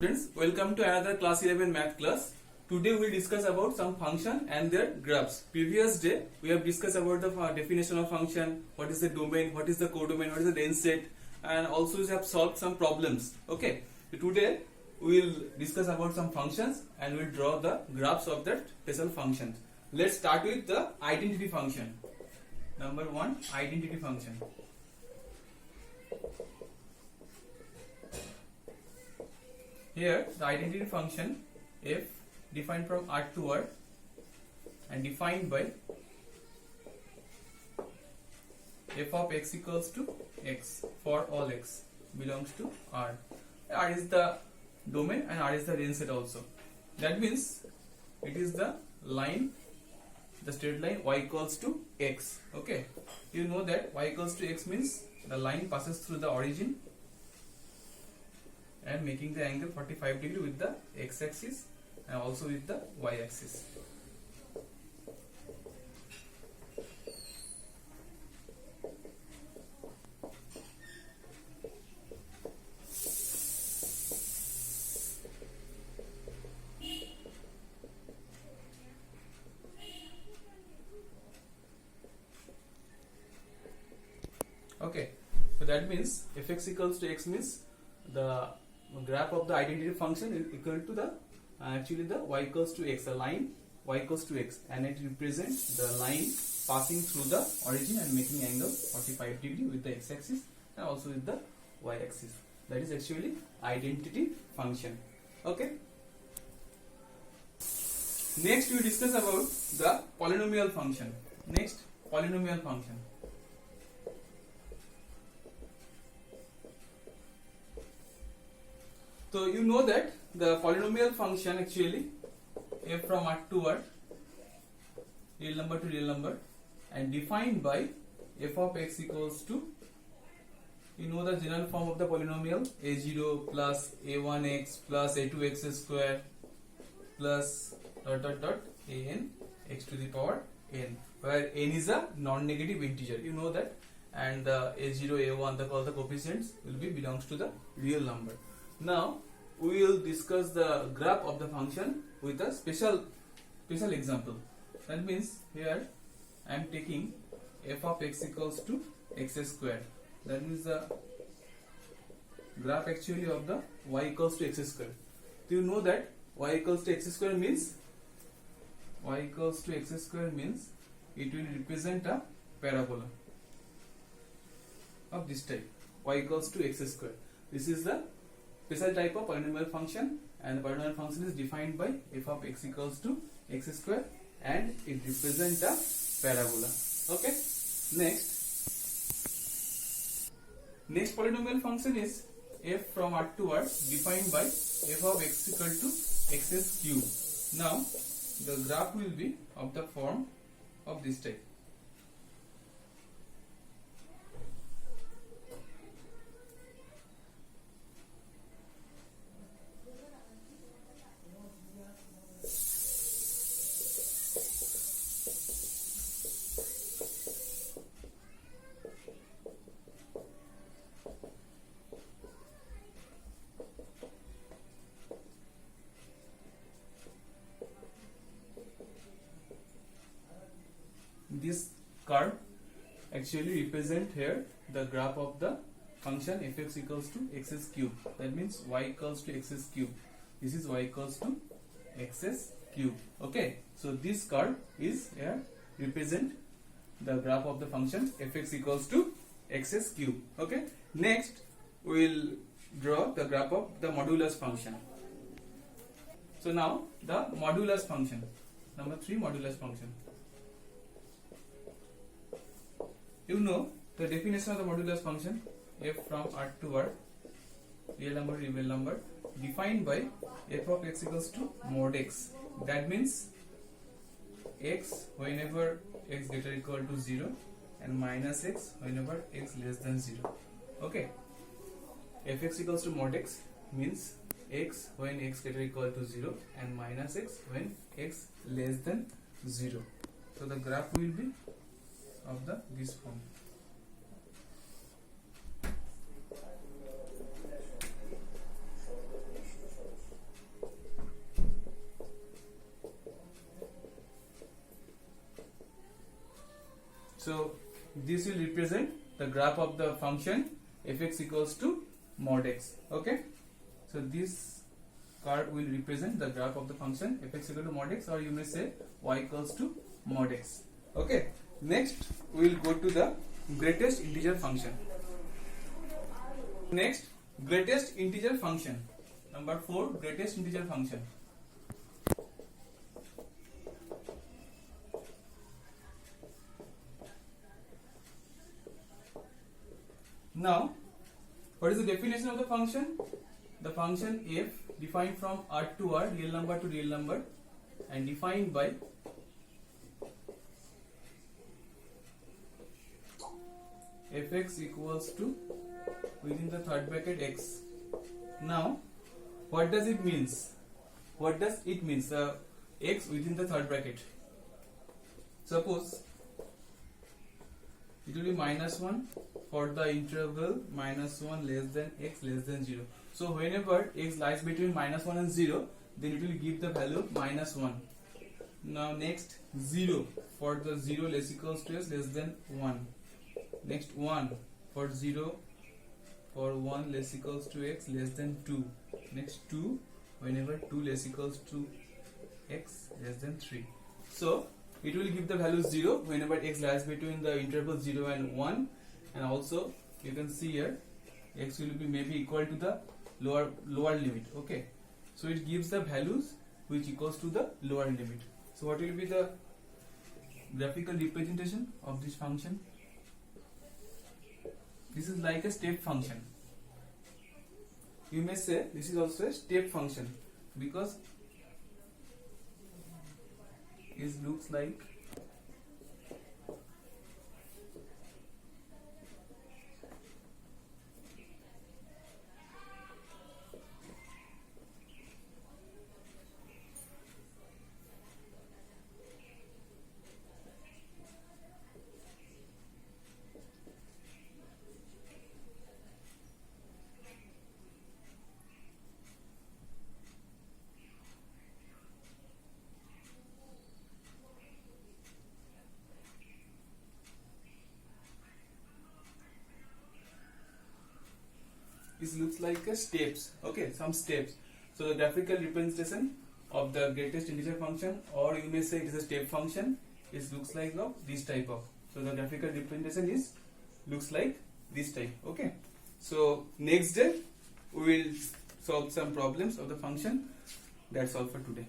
Students, welcome to another class 11 math class. Today we will discuss about some function and their graphs. Previous day we have discussed about the definition of function, what is the domain, what is the codomain, what is the range set, and also we have solved some problems. Okay, so today we will discuss about some functions and we will draw the graphs of that special functions. Let's start with the identity function. Number 1, identity function. Here the identity function f defined from R to R and defined by f of x equals to x for all x belongs to R. R is the domain and R is the range set also. That means it is the line, the straight line y equals to x. Okay, you know that y equals to x means the line passes through the origin and making the angle 45 degree with the x-axis and also with the y-axis. Okay, so that means fx equals to x means the graph of the identity function is equal to the actually the y equals to x, the line y equals to x, and it represents the line passing through the origin and making angle 45 degree with the x-axis and also with the y-axis. That is actually identity function. Okay. Next we discuss about the polynomial function. Next, polynomial function. So you know that the polynomial function actually f from R to R, real number to real number, and defined by f of x equals to, you know the general form of the polynomial a0 plus a1x plus a2x square plus an x to the power n, where n is a non-negative integer. You know that, and the a0, a1, all the coefficients will be belongs to the real number. Now we will discuss the graph of the function with a special example. That means here I am taking f of x equals to x square. That means the graph actually of the y equals to x square. Do you know that y equals to x square means it will represent a parabola of this type, y equals to x square. This is the special type of polynomial function, and the polynomial function is defined by f of x equals to x square and it represents a parabola. Okay. Next polynomial function is f from R to R defined by f of x equal to x cube. Now the graph will be of the form of this type. This curve actually represent here the graph of the function fx equals to x cube. That means y equals to x cube. This is y equals to x cube. Okay, so this curve is here represent the graph of the function fx equals to x cube. Okay, next we will draw the graph of the modulus function. So now the modulus function, number 3, modulus function. You know the definition of the modulus function f from R to R, real number to real number, defined by f of x equals to mod x. That means x whenever x greater or equal to 0 and minus x whenever x less than 0. Okay, fx equals to mod x means x when x greater or equal to 0 and minus x when x less than 0. So the graph will be of this form. So this will represent the graph of the function fx equals to mod x. Okay, so this curve will represent the graph of the function fx equal to mod x, or you may say y equals to mod x. Okay, next we will go to the greatest integer function. Next, greatest integer function. Number 4, greatest integer function. Now, what is the definition of the function? The function f defined from R to R, real number to real number, and defined by fx equals to within the third bracket x. Now, what does it means? What does it means? X within the third bracket. Suppose it will be -1 for the interval -1 less than x less than 0. So whenever x lies between -1 and 0, then it will give the value -1. Now next 0 for the 0 less equals to x less than 1. Next 1 for 0 for 1 less equals to x less than 2. Next 2 whenever 2 less equals to x less than 3. So it will give the value 0 whenever x lies between the interval 0 and 1, and also you can see here x will be maybe equal to the lower limit. Okay, so it gives the values which equals to the lower limit. So what will be the graphical representation of this function? This is like a step function. You may say this is also a step function because it looks like a steps. Okay, some steps. So the graphical representation of the greatest integer function, or you may say it is a step function, it looks like of this type of. So the graphical representation looks like this type. Okay, so next day we will solve some problems of the function. That's all for today.